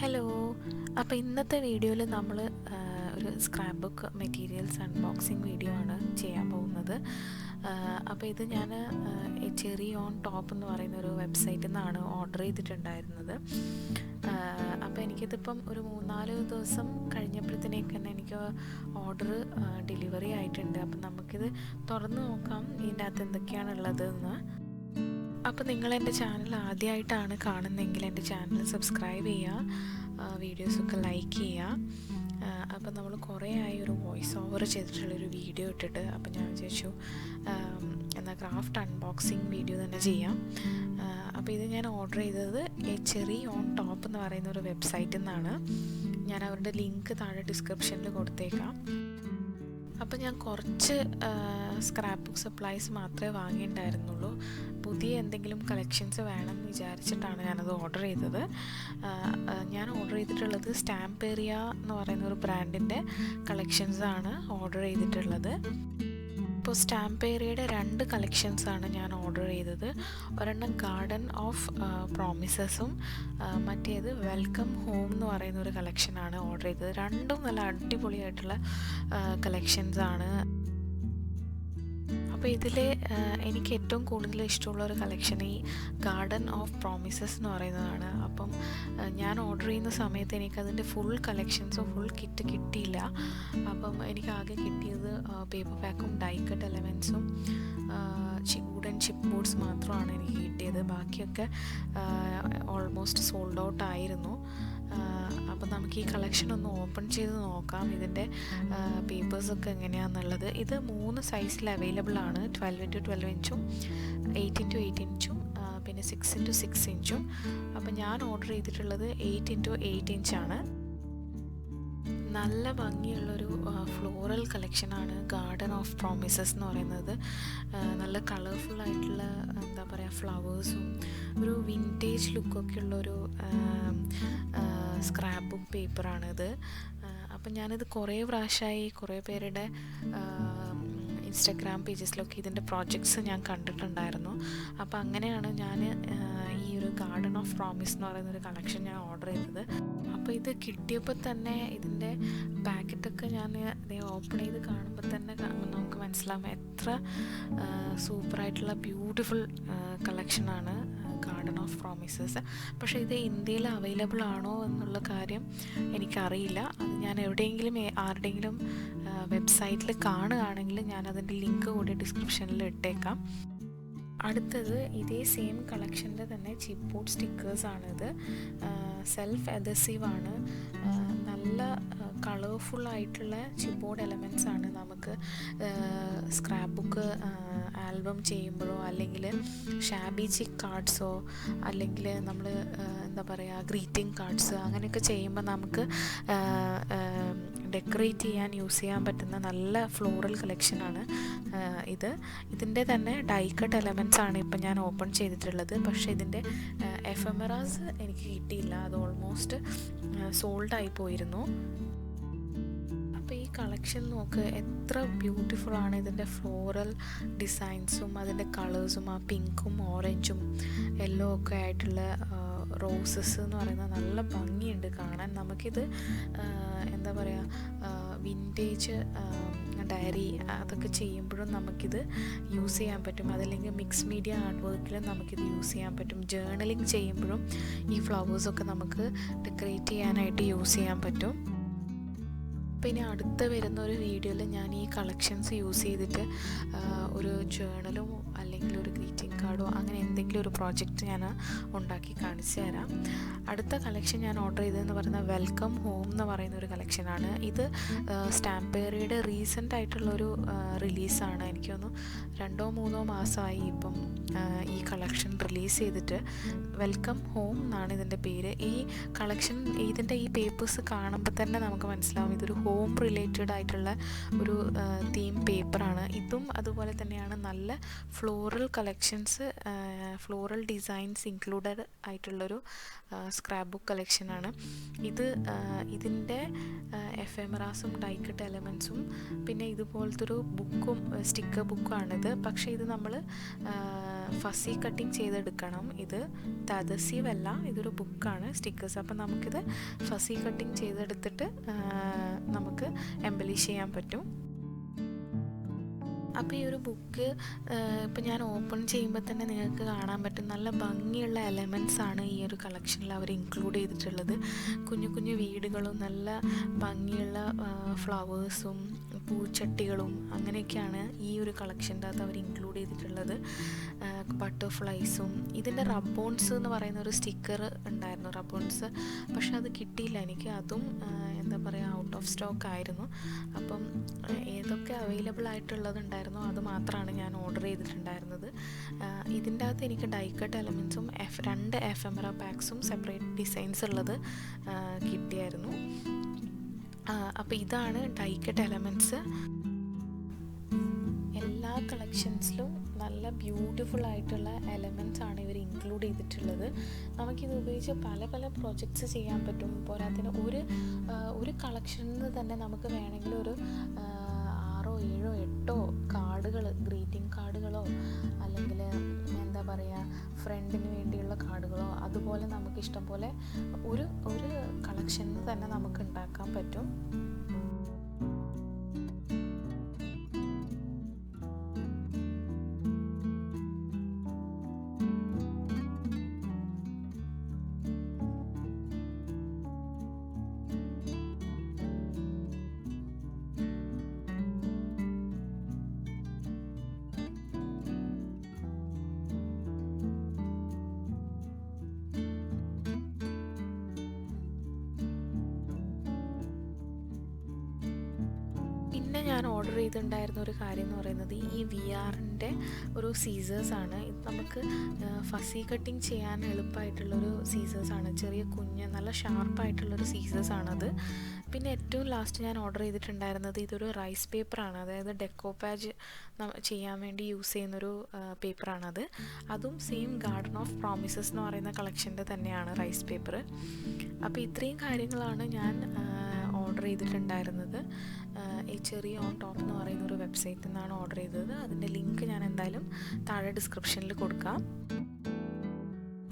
Hello. അപ്പോൾ ഇന്നത്തെ വീഡിയോയിൽ നമ്മൾ ഒരു scrap book materials unboxing video ആണ് ചെയ്യാൻ പോകുന്നത്. അപ്പോൾ ഇത് ഞാൻ ചെറി ഓൺ ടോപ്പ് എന്ന് പറയുന്ന ഒരു വെബ്സൈറ്റിൽ നിന്നാണ് ഓർഡർ ചെയ്തിട്ടുണ്ടായിരുന്നത്. അപ്പോൾ എനിക്കിതിപ്പം ഒരു 3-4 ദിവസം കഴിഞ്ഞപ്പോഴത്തേക്ക് തന്നെ എനിക്ക് ഓർഡർ ഡെലിവറി ആയിട്ടുണ്ട്. അപ്പം നമുക്കിത് തുറന്ന് നോക്കാം ഇതിൻ്റെ അകത്ത് എന്തൊക്കെയാണുള്ളതെന്ന്. അപ്പോൾ നിങ്ങൾ എൻ്റെ ചാനൽ ആദ്യമായിട്ടാണ് കാണുന്നതെങ്കിൽ എൻ്റെ ചാനൽ സബ്സ്ക്രൈബ് ചെയ്യുക, വീഡിയോസൊക്കെ ലൈക്ക് ചെയ്യുക. അപ്പോൾ നമ്മൾ കുറേ ആയി ഒരു വോയിസ് ഓവർ ചെയ്തിട്ടുള്ളൊരു വീഡിയോ ഇട്ടിട്ട്, അപ്പോൾ ഞാൻ വിചാരിച്ചു എന്നാൽ ക്രാഫ്റ്റ് അൺബോക്സിങ് വീഡിയോ തന്നെ ചെയ്യാം. അപ്പോൾ ഇത് ഞാൻ ഓർഡർ ചെയ്തത് ചെറി ഓൺ ടോപ്പ് എന്ന് പറയുന്ന ഒരു വെബ്സൈറ്റിൽ നിന്നാണ്. ഞാൻ അവരുടെ ലിങ്ക് താഴെ ഡിസ്ക്രിപ്ഷനിൽ കൊടുത്തേക്കാം. അപ്പോൾ ഞാൻ കുറച്ച് സ്ക്രാപ്പ് ബുക്ക് സപ്ലൈസ് മാത്രമേ വാങ്ങിയിട്ടുണ്ടായിരുന്നുള്ളൂ. പുതിയ എന്തെങ്കിലും കളക്ഷൻസ് വേണമെന്ന് വിചാരിച്ചിട്ടാണ് ഞാനത് ഓർഡർ ചെയ്തത്. ഞാൻ ഓർഡർ ചെയ്തിട്ടുള്ളത് സ്റ്റാമ്പേറിയ എന്ന് പറയുന്ന ഒരു ബ്രാൻഡിൻ്റെ കളക്ഷൻസാണ് ഓർഡർ ചെയ്തിട്ടുള്ളത്. ഇപ്പോൾ സ്റ്റാമ്പേറിയയുടെ 2 കളക്ഷൻസാണ് ഞാൻ ഓർഡർ ചെയ്തത്. ഒരെണ്ണം ഗാർഡൻ ഓഫ് പ്രോമിസസും മറ്റേത് വെൽക്കം ഹോം എന്ന് പറയുന്ന ഒരു കളക്ഷനാണ് ഓർഡർ ചെയ്തത്. രണ്ടും നല്ല അടിപൊളിയായിട്ടുള്ള കളക്ഷൻസാണ്. അപ്പോൾ ഇതിൽ എനിക്ക് ഏറ്റവും കൂടുതൽ ഇഷ്ടമുള്ള ഒരു കളക്ഷൻ ഈ ഗാർഡൻ ഓഫ് പ്രോമിസസ് എന്ന് പറയുന്നതാണ്. അപ്പം ഞാൻ ഓർഡർ ചെയ്യുന്ന സമയത്ത് എനിക്കതിൻ്റെ ഫുൾ കളക്ഷൻസോ ഫുൾ കിറ്റ് കിട്ടിയില്ല. അപ്പം എനിക്കാകെ കിട്ടിയത് പേപ്പർ പാക്കും ഡൈ കട്ട് എലമെൻസും വുഡൻ ചിപ്പ് ബോർഡ്സ് മാത്രമാണ് എനിക്ക് കിട്ടിയത്. ബാക്കിയൊക്കെ ഓൾമോസ്റ്റ് സോൾഡ് ഔട്ട് ആയിരുന്നു. അപ്പോൾ നമുക്ക് ഈ കളക്ഷൻ ഒന്ന് ഓപ്പൺ ചെയ്ത് നോക്കാം, ഇതിൻ്റെ പേപ്പേഴ്സൊക്കെ എങ്ങനെയാണെന്നുള്ളത്. ഇത് 3 സൈസിൽ അവൈലബിൾ ആണ്. 12x12 ഇഞ്ചും 8x8 ഇഞ്ചും പിന്നെ 6x6 ഇഞ്ചും. അപ്പോൾ ഞാൻ ഓർഡർ ചെയ്തിട്ടുള്ളത് 8x8 ഇഞ്ചാണ്. നല്ല ഭംഗിയുള്ളൊരു ഫ്ലോറൽ കളക്ഷനാണ് ഗാർഡൻ ഓഫ് പ്രോമിസസ് എന്ന് പറയുന്നത്. നല്ല കളർഫുള്ളായിട്ടുള്ള എന്താ പറയുക ഫ്ലവേഴ്സും ഒരു വിൻറ്റേജ് ലുക്കൊക്കെ ഉള്ളൊരു സ്ക്രാപ്പ് ബുക്ക് പേപ്പറാണിത്. അപ്പം ഞാനിത് കുറേ പ്രാവശ്യമായി കുറേ പേരുടെ ഇൻസ്റ്റഗ്രാം പേജസിലൊക്കെ ഇതിൻ്റെ പ്രോജക്ട്സ് ഞാൻ കണ്ടിട്ടുണ്ടായിരുന്നു. അപ്പോൾ അങ്ങനെയാണ് ഞാൻ ഈ ഒരു ഗാർഡൻ ഓഫ് പ്രോമിസ് എന്ന് പറയുന്നൊരു കളക്ഷൻ ഞാൻ ഓർഡർ ചെയ്തത്. അപ്പോൾ ഇത് കിട്ടിയപ്പോൾ തന്നെ ഇതിൻ്റെ പാക്കറ്റൊക്കെ ഞാൻ ഓപ്പൺ ചെയ്ത് കാണുമ്പോൾ തന്നെ നമുക്ക് മനസ്സിലാവും എത്ര സൂപ്പറായിട്ടുള്ള ബ്യൂട്ടിഫുൾ കളക്ഷനാണ് ഗാർഡൻ ഓഫ് പ്രോമിസസ്. പക്ഷേ ഇത് ഇന്ത്യയിൽ അവൈലബിൾ ആണോ എന്നുള്ള കാര്യം എനിക്കറിയില്ല. അത് ഞാൻ എവിടെയെങ്കിലും ആരുടെയെങ്കിലും വെബ്സൈറ്റിൽ കാണുകയാണെങ്കിൽ ഞാൻ അതിൻ്റെ ലിങ്ക് കൂടി ഡിസ്ക്രിപ്ഷനിൽ ഇട്ടേക്കാം. അടുത്തത് ഇതേ സെയിം കളക്ഷൻ്റെ തന്നെ ചിപ്പ് ബോർഡ് സ്റ്റിക്കേഴ്സാണിത്. സെൽഫ് അഡസീവാണ്. നല്ല കളർഫുള്ളായിട്ടുള്ള ചിപ്പ് ബോർഡ് എലമെൻറ്റ്സ് ആണ്. നമുക്ക് സ്ക്രാപ്പ് ബുക്ക് ആൽബം ചെയ്യുമ്പോഴോ അല്ലെങ്കിൽ ഷാബി ചിക്ക് കാർഡ്സോ അല്ലെങ്കിൽ നമ്മൾ എന്താ പറയുക ഗ്രീറ്റിംഗ് കാർഡ്സ് അങ്ങനെയൊക്കെ ചെയ്യുമ്പോൾ നമുക്ക് ഡെക്കറേറ്റ് ചെയ്യാൻ യൂസ് ചെയ്യാൻ പറ്റുന്ന നല്ല ഫ്ലോറൽ കളക്ഷനാണ് ഇത്. ഇതിൻ്റെ തന്നെ ഡൈ കട്ട് എലമെൻറ്റ്സ് ആണ് ഇപ്പം ഞാൻ ഓപ്പൺ ചെയ്തിട്ടുള്ളത്. പക്ഷേ ഇതിൻ്റെ എഫെമറാസ് എനിക്ക് കിട്ടിയില്ല, അത് ഓൾമോസ്റ്റ് സോൾഡ് ആയി പോയിരുന്നു. അപ്പോൾ ഈ കളക്ഷൻ നോക്ക് എത്ര ബ്യൂട്ടിഫുൾ ആണ്. ഇതിൻ്റെ ഫ്ലോറൽ ഡിസൈൻസും അതിൻ്റെ കളേഴ്സും ആ പിങ്കും ഓറഞ്ചും യെല്ലോ ഒക്കെ ആയിട്ടുള്ള റോസസ് എന്ന് പറയുന്നത് നല്ല ഭംഗിയുണ്ട് കാണാൻ. നമുക്കിത് എന്താ പറയുക വിൻറ്റേജ് ഡയറി അതൊക്കെ ചെയ്യുമ്പോഴും നമുക്കിത് യൂസ് ചെയ്യാൻ പറ്റും. അതല്ലെങ്കിൽ മിക്സ് മീഡിയ ആർട്ട് വർക്കിൽ നമുക്കിത് യൂസ് ചെയ്യാൻ പറ്റും. ജേർണലിങ് ചെയ്യുമ്പോഴും ഈ ഫ്ലവേഴ്സൊക്കെ നമുക്ക് ഡെക്കറേറ്റ് ചെയ്യാനായിട്ട് യൂസ് ചെയ്യാൻ പറ്റും. അപ്പോൾ ഇനി അടുത്ത് വരുന്ന ഒരു വീഡിയോയിൽ ഞാൻ ഈ കളക്ഷൻസ് യൂസ് ചെയ്തിട്ട് ഒരു ജേർണലോ അല്ലെങ്കിൽ ഒരു ഗ്രീറ്റിംഗ് കാർഡോ അങ്ങനെ എന്തെങ്കിലും ഒരു പ്രോജക്റ്റ് ഞാൻ ഉണ്ടാക്കി കാണിച്ചു തരാം. അടുത്ത കളക്ഷൻ ഞാൻ ഓർഡർ ചെയ്തതെന്ന് പറയുന്നത് വെൽക്കം ഹോം എന്ന് പറയുന്ന ഒരു കളക്ഷനാണ്. ഇത് സ്റ്റാമ്പേറിയയുടെ റീസെൻ്റ് ആയിട്ടുള്ളൊരു റിലീസാണ്. എനിക്ക് തോന്നുന്നു 2-3 മാസമായി ഇപ്പം ഈ കളക്ഷൻ റിലീസ് ചെയ്തിട്ട്. വെൽക്കം ഹോം എന്നാണ് ഇതിൻ്റെ പേര്. ഈ കളക്ഷൻ ഇതിൻ്റെ ഈ പേപ്പേഴ്സ് കാണുമ്പോൾ തന്നെ നമുക്ക് മനസ്സിലാവും ഇതൊരു ഹോം റിലേറ്റഡ് ആയിട്ടുള്ള ഒരു തീം പേപ്പറാണ് ഇതും. അതുപോലെ തന്നെയാണ് നല്ല floral collections, floral designs included ആയിട്ടുള്ളൊരു സ്ക്രാപ്പ് ബുക്ക് കളക്ഷനാണ് ഇത്. ഇതിൻ്റെ എഫെമറാസും ഡൈക്കട്ട് എലമെൻസും പിന്നെ ഇതുപോലത്തെ ഒരു ബുക്കും സ്റ്റിക്കർ ബുക്കാണിത്. പക്ഷേ ഇത് നമ്മൾ ഫസി കട്ടിങ് ചെയ്തെടുക്കണം. ഇത് അധസീവ് അല്ല, ഇതൊരു ബുക്കാണ് സ്റ്റിക്കേഴ്സ്. അപ്പം നമുക്കിത് ഫസി കട്ടിങ് ചെയ്തെടുത്തിട്ട് നമുക്ക് എംബലിഷ് ചെയ്യാൻ പറ്റും. അപ്പോൾ ഈ ഒരു ബുക്ക് ഇപ്പോൾ ഞാൻ ഓപ്പൺ ചെയ്യുമ്പോൾ തന്നെ നിങ്ങൾക്ക് കാണാൻ പറ്റും നല്ല ഭംഗിയുള്ള എലമെൻറ്റ്സ് ആണ് ഈ ഒരു കളക്ഷനിൽ അവർ ഇൻക്ലൂഡ് ചെയ്തിട്ടുള്ളത്. കുഞ്ഞു കുഞ്ഞു വീടുകളും നല്ല ഭംഗിയുള്ള ഫ്ലവേഴ്സും പൂച്ചട്ടികളും അങ്ങനെയൊക്കെയാണ് ഈ ഒരു കളക്ഷൻ്റെ അകത്ത് അവർ ഇൻക്ലൂഡ് ചെയ്തിട്ടുള്ളത്. ബട്ടർഫ്ലൈസും ഇതിൻ്റെ റബ്ബോൺസ് എന്ന് പറയുന്ന ഒരു സ്റ്റിക്കർ ഉണ്ടായിരുന്നു, റബ്ബോൺസ്. പക്ഷെ അത് കിട്ടിയില്ല എനിക്ക്. അതും എന്താ പറയുക, ഔട്ട് ഓഫ് സ്റ്റോക്ക് ആയിരുന്നു. അപ്പം ഏതൊക്കെ അവൈലബിൾ ആയിട്ടുള്ളതുണ്ടായിരുന്നോ അത് മാത്രമാണ് ഞാൻ ഓർഡർ ചെയ്തിട്ടുണ്ടായിരുന്നത്. ഇതിൻ്റെ അകത്ത് എനിക്ക് ഡൈക്കട്ട് എലമെൻസും 2 എഫെമറ പാക്സും സെപ്പറേറ്റ് ഡിസൈൻസ് ഉള്ളത് കിട്ടിയായിരുന്നു. അപ്പോൾ ഇതാണ് ഡൈക്കട്ട് എലമെൻറ്റ്സ്. എല്ലാ കളക്ഷൻസിലും നല്ല ബ്യൂട്ടിഫുൾ ആയിട്ടുള്ള എലമെൻറ്റ്സ് ആണ് ഇവർ ഇൻക്ലൂഡ് ചെയ്തിട്ടുള്ളത്. നമുക്കിത് ഉപയോഗിച്ച് പല പല പ്രൊജക്ട്സ് ചെയ്യാൻ പറ്റും. പോരാത്തിന് ഒരു കളക്ഷനിൽ നിന്ന് തന്നെ നമുക്ക് വേണമെങ്കിൽ ഒരു 6, 7, 8 കാർഡുകൾ, ഗ്രീറ്റിംഗ് കാർഡുകളോ അല്ലെങ്കിൽ എന്താ പറയുക ഫ്രണ്ടിന് വേണ്ടിയുള്ള കാർഡുകളോ അതുപോലെ നമുക്ക് ഇഷ്ടം പോലെ ഒരു കളക്ഷനിൽ തന്നെ നമുക്ക് ഉണ്ടാക്കാൻ പറ്റും. പിന്നെ ഞാൻ ഓർഡർ ചെയ്തിട്ടുണ്ടായിരുന്ന ഒരു കാര്യം എന്ന് പറയുന്നത് ഈ VR-ൻ്റെ ഒരു സീസേഴ്സാണ്. ഇത് നമുക്ക് ഫസി കട്ടിങ് ചെയ്യാൻ എളുപ്പമായിട്ടുള്ളൊരു സീസേഴ്സാണ്. ചെറിയ കുഞ്ഞ് നല്ല ഷാർപ്പായിട്ടുള്ളൊരു സീസേഴ്സാണത്. പിന്നെ ഏറ്റവും ലാസ്റ്റ് ഞാൻ ഓർഡർ ചെയ്തിട്ടുണ്ടായിരുന്നത് ഇതൊരു റൈസ് പേപ്പറാണ്. അതായത് ഡെക്കോപാജ് ചെയ്യാൻ വേണ്ടി യൂസ് ചെയ്യുന്നൊരു പേപ്പറാണത്. അതും സെയിം ഗാർഡൻ ഓഫ് പ്രോമിസസ് എന്ന് പറയുന്ന കളക്ഷൻ്റെ തന്നെയാണ് റൈസ് പേപ്പർ. അപ്പോൾ ഇത്രയും കാര്യങ്ങളാണ് ഞാൻ ഓർഡർ ചെയ്തിട്ടുണ്ടായിരുന്നത്. ഈ ചെറിയ ഓൺ ടോപ്പ് എന്ന് പറയുന്ന ഒരു വെബ്സൈറ്റിൽ നിന്നാണ് ഓർഡർ ചെയ്തത്. അതിൻ്റെ ലിങ്ക് ഞാൻ എന്തായാലും താഴെ ഡിസ്ക്രിപ്ഷനിൽ കൊടുക്കാം.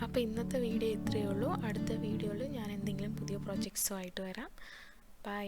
അപ്പോൾ ഇന്നത്തെ വീഡിയോ ഇത്രയേ ഉള്ളൂ. അടുത്ത വീഡിയോയിൽ ഞാൻ എന്തെങ്കിലും പുതിയ പ്രൊജക്ട്സുമായിട്ട് വരാം. ബൈ.